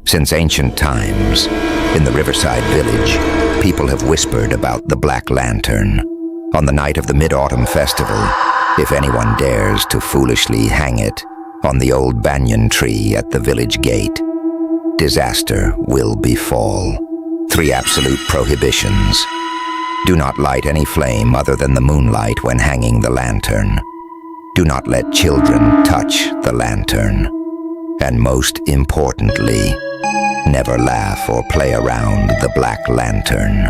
Since ancient times, in the Riverside Village, people have whispered about the Black Lantern. On the night of the Mid-Autumn Festival, if anyone dares to foolishly hang it on the old banyan tree at the village gate, disaster will befall. 3 absolute prohibitions. Do not light any flame other than the moonlight when hanging the lantern. Do not let children touch the lantern. And most importantly, never laugh or play around the Black Lantern.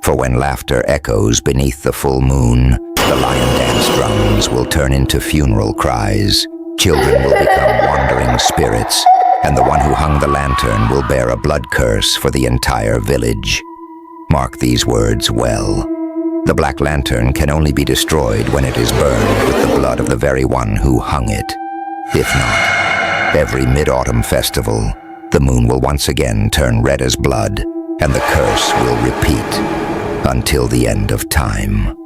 For when laughter echoes beneath the full moon, the lion dance drums will turn into funeral cries. Children will become wandering spirits, and the one who hung the lantern will bear a blood curse for the entire village. Mark these words well. The Black Lantern can only be destroyed when it is burned with the blood of the very one who hung it. If not, every Mid-Autumn Festival, the moon will once again turn red as blood, and the curse will repeat until the end of time.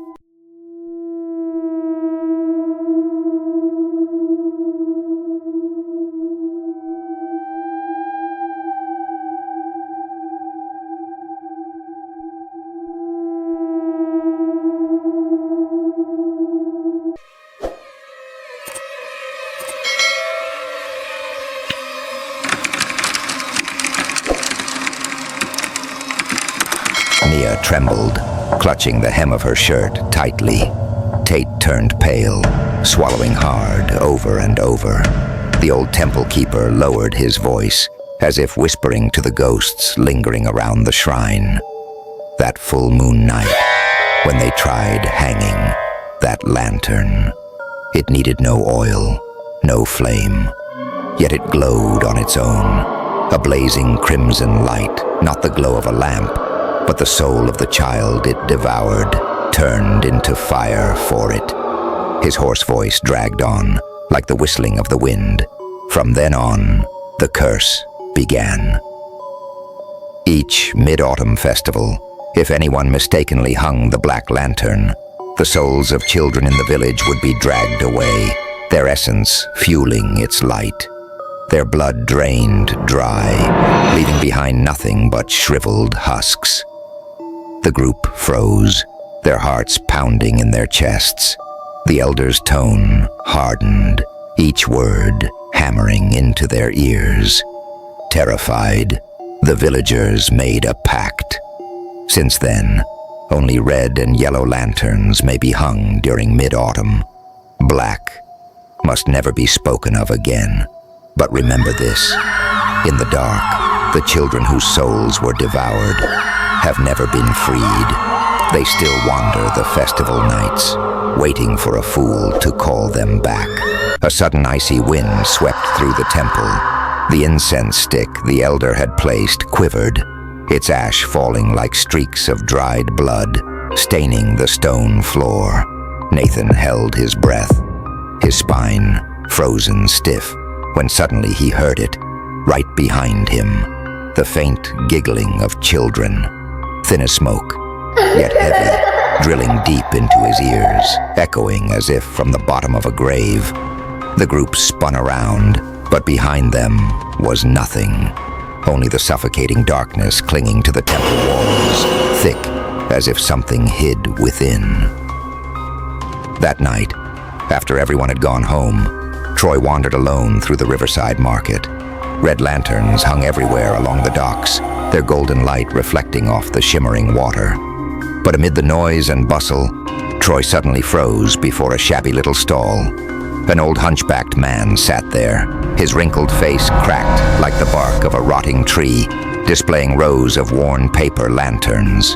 Mia trembled, clutching the hem of her shirt tightly. Tate turned pale, swallowing hard over and over. The old temple keeper lowered his voice, as if whispering to the ghosts lingering around the shrine. That full moon night, when they tried hanging that lantern, it needed no oil, no flame, yet it glowed on its own, a blazing crimson light, not the glow of a lamp, but the soul of the child it devoured, turned into fire for it. His hoarse voice dragged on, like the whistling of the wind. From then on, the curse began. Each Mid-Autumn Festival, if anyone mistakenly hung the Black Lantern, the souls of children in the village would be dragged away, their essence fueling its light. Their blood drained dry, leaving behind nothing but shriveled husks. The group froze, their hearts pounding in their chests. The elder's tone hardened, each word hammering into their ears. Terrified, the villagers made a pact. Since then, only red and yellow lanterns may be hung during mid-autumn. Black must never be spoken of again. But remember this, in the dark, the children whose souls were devoured have never been freed. They still wander the festival nights, waiting for a fool to call them back. A sudden icy wind swept through the temple. The incense stick the elder had placed quivered, its ash falling like streaks of dried blood, staining the stone floor. Nathan held his breath, his spine frozen stiff, when suddenly he heard it, right behind him, the faint giggling of children, thin as smoke, yet heavy, drilling deep into his ears, echoing as if from the bottom of a grave. The group spun around, but behind them was nothing, only the suffocating darkness clinging to the temple walls, thick as if something hid within. That night, after everyone had gone home, Troy wandered alone through the riverside market. Red lanterns hung everywhere along the docks, their golden light reflecting off the shimmering water. But amid the noise and bustle, Troy suddenly froze before a shabby little stall. An old hunchbacked man sat there, his wrinkled face cracked like the bark of a rotting tree, displaying rows of worn paper lanterns.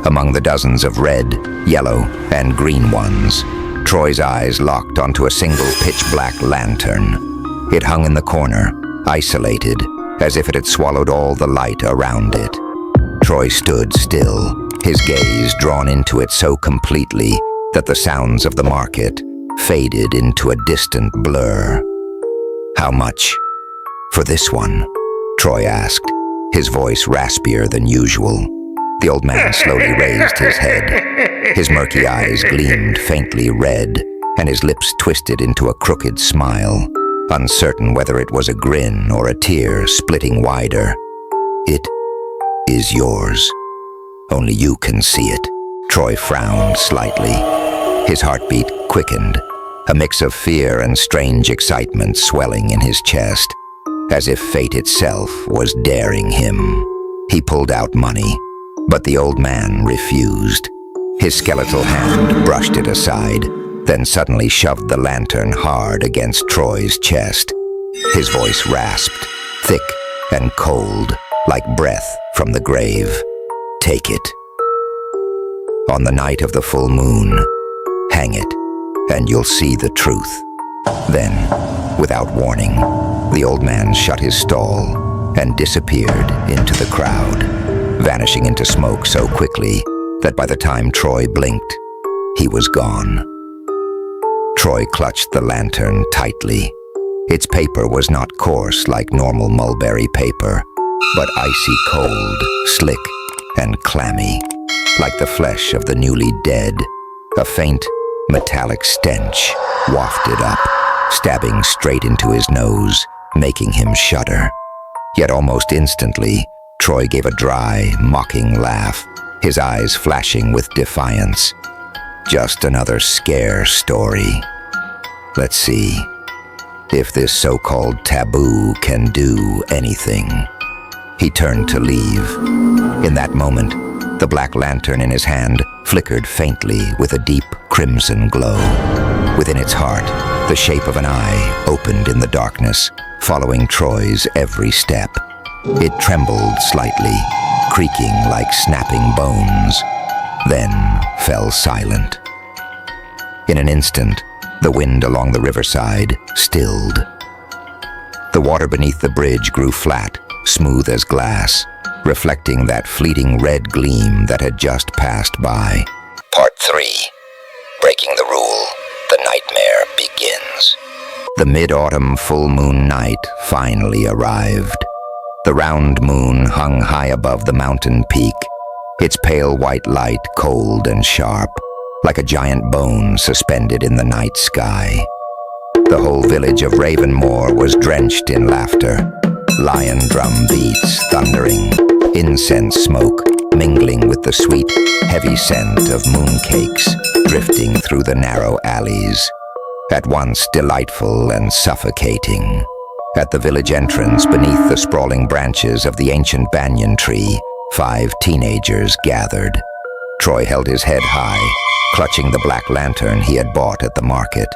Among the dozens of red, yellow, and green ones, Troy's eyes locked onto a single pitch-black lantern. It hung in the corner, isolated, as if it had swallowed all the light around it. Troy stood still, his gaze drawn into it so completely that the sounds of the market faded into a distant blur. "How much for this one?" Troy asked, his voice raspier than usual. The old man slowly raised his head. His murky eyes gleamed faintly red, and his lips twisted into a crooked smile. uncertain whether it was a grin or a tear splitting wider. "It is yours. Only you can see it." Troy frowned slightly. His heartbeat quickened, a mix of fear and strange excitement swelling in his chest, as if fate itself was daring him. He pulled out money, but the old man refused. His skeletal hand brushed it aside, then suddenly shoved the lantern hard against Troy's chest. His voice rasped, thick and cold, like breath from the grave. "Take it. On the night of the full moon, hang it, and you'll see the truth." Then, without warning, the old man shut his stall and disappeared into the crowd, vanishing into smoke so quickly that by the time Troy blinked, he was gone. Troy clutched the lantern tightly. Its paper was not coarse like normal mulberry paper, but icy cold, slick, and clammy, like the flesh of the newly dead. A faint, metallic stench wafted up, stabbing straight into his nose, making him shudder. Yet almost instantly, Troy gave a dry, mocking laugh, his eyes flashing with defiance. "Just another scare story. Let's see if this so-called taboo can do anything." He turned to leave. In that moment, the black lantern in his hand flickered faintly with a deep crimson glow. Within its heart, the shape of an eye opened in the darkness, following Troy's every step. It trembled slightly, creaking like snapping bones, then fell silent. In an instant, the wind along the riverside stilled. The water beneath the bridge grew flat, smooth as glass, reflecting that fleeting red gleam that had just passed by. Part 3. Breaking the rule, the nightmare begins. The mid-autumn full moon night finally arrived. The round moon hung high above the mountain peak, its pale white light cold and sharp, like a giant bone suspended in the night sky. The whole village of Ravenmoor was drenched in laughter, lion drum beats thundering, incense smoke mingling with the sweet, heavy scent of mooncakes drifting through the narrow alleys, at once delightful and suffocating. At the village entrance, beneath the sprawling branches of the ancient banyan tree, 5 teenagers gathered. Troy held his head high, clutching the black lantern he had bought at the market.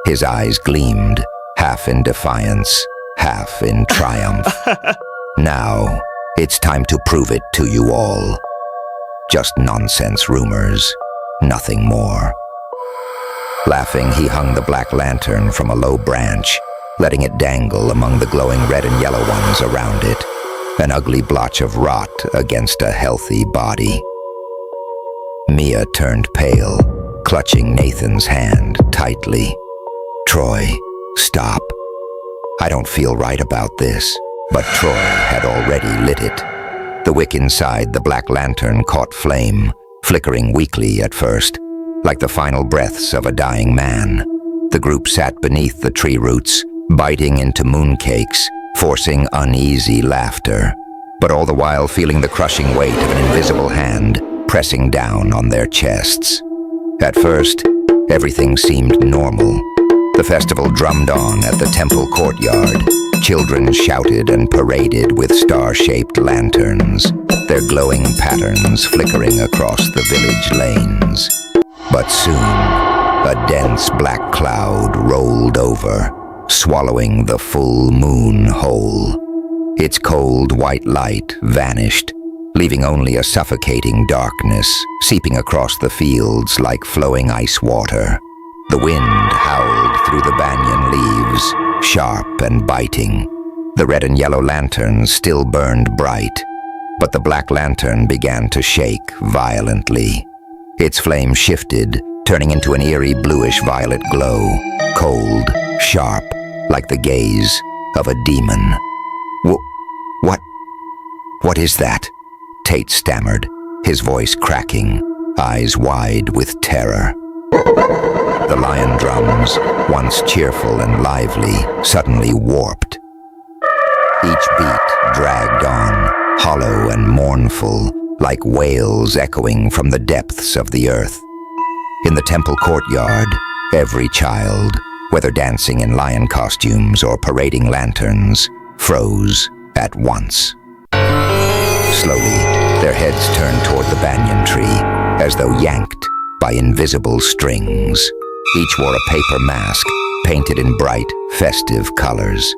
His eyes gleamed, half in defiance, half in triumph. "Now, it's time to prove it to you all. Just nonsense rumors, nothing more." Laughing, he hung the black lantern from a low branch, letting it dangle among the glowing red and yellow ones around it, an ugly blotch of rot against a healthy body. Mia turned pale, clutching Nathan's hand tightly. "Troy, stop. I don't feel right about this." But Troy had already lit it. The wick inside the black lantern caught flame, flickering weakly at first, like the final breaths of a dying man. The group sat beneath the tree roots, biting into mooncakes, forcing uneasy laughter, but all the while feeling the crushing weight of an invisible hand pressing down on their chests. At first, everything seemed normal. The festival drummed on at the temple courtyard. Children shouted and paraded with star-shaped lanterns, their glowing patterns flickering across the village lanes. But soon, a dense black cloud rolled over, swallowing the full moon whole. Its cold white light vanished, leaving only a suffocating darkness seeping across the fields like flowing ice water. The wind howled through the banyan leaves, sharp and biting. The red and yellow lanterns still burned bright, but the black lantern began to shake violently. Its flame shifted, turning into an eerie bluish-violet glow, cold, sharp, like the gaze of a demon. What is that?" Tate stammered, his voice cracking, eyes wide with terror. The lion drums, once cheerful and lively, suddenly warped. Each beat dragged on, hollow and mournful, like wails echoing from the depths of the earth. In the temple courtyard, every child, whether dancing in lion costumes or parading lanterns, froze at once. Slowly, their heads turned toward the banyan tree, as though yanked by invisible strings. Each wore a paper mask, painted in bright, festive colors.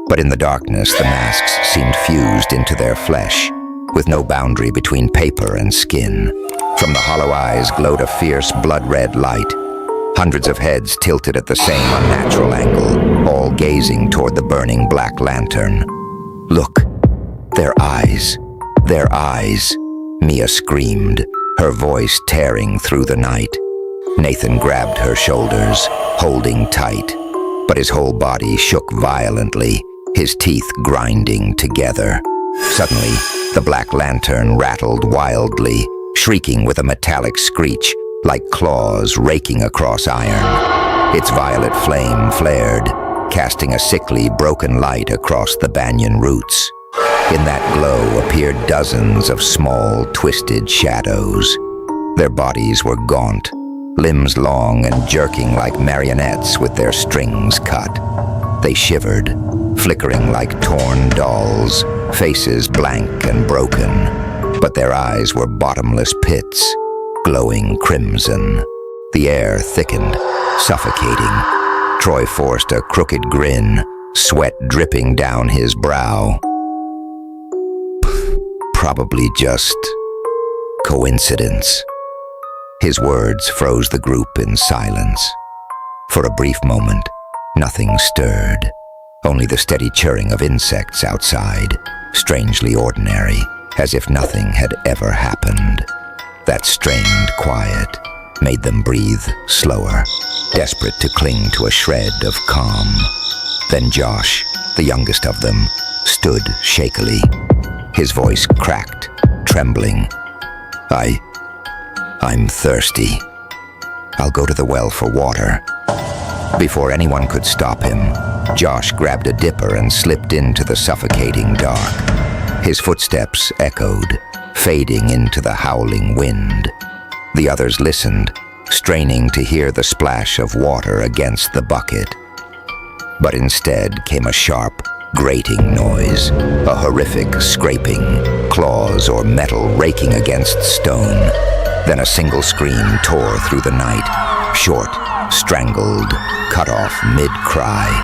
But in the darkness, the masks seemed fused into their flesh, with no boundary between paper and skin. From the hollow eyes glowed a fierce, blood-red light. Hundreds of heads tilted at the same unnatural angle, all gazing toward the burning black lantern. "Look! Their eyes! Their eyes!" Mia screamed, her voice tearing through the night. Nathan grabbed her shoulders, holding tight, but his whole body shook violently, his teeth grinding together. Suddenly, the black lantern rattled wildly, shrieking with a metallic screech, like claws raking across iron. Its violet flame flared, casting a sickly, broken light across the banyan roots. In that glow appeared dozens of small, twisted shadows. Their bodies were gaunt, limbs long and jerking like marionettes with their strings cut. They shivered, flickering like torn dolls, faces blank and broken, but their eyes were bottomless pits, glowing crimson. The air thickened, suffocating. Troy forced a crooked grin, sweat dripping down his brow. Probably just coincidence. His words froze the group in silence. For a brief moment, nothing stirred. Only the steady chirring of insects outside, strangely ordinary, as if nothing had ever happened. That strained quiet made them breathe slower, desperate to cling to a shred of calm. Then Josh, the youngest of them, stood shakily. His voice cracked, trembling. I'm thirsty. I'll go to the well for water." Before anyone could stop him, Josh grabbed a dipper and slipped into the suffocating dark. His footsteps echoed, fading into the howling wind. The others listened, straining to hear the splash of water against the bucket. But instead came a sharp, grating noise, a horrific scraping, claws or metal raking against stone. Then a single scream tore through the night, short, strangled, cut off mid-cry.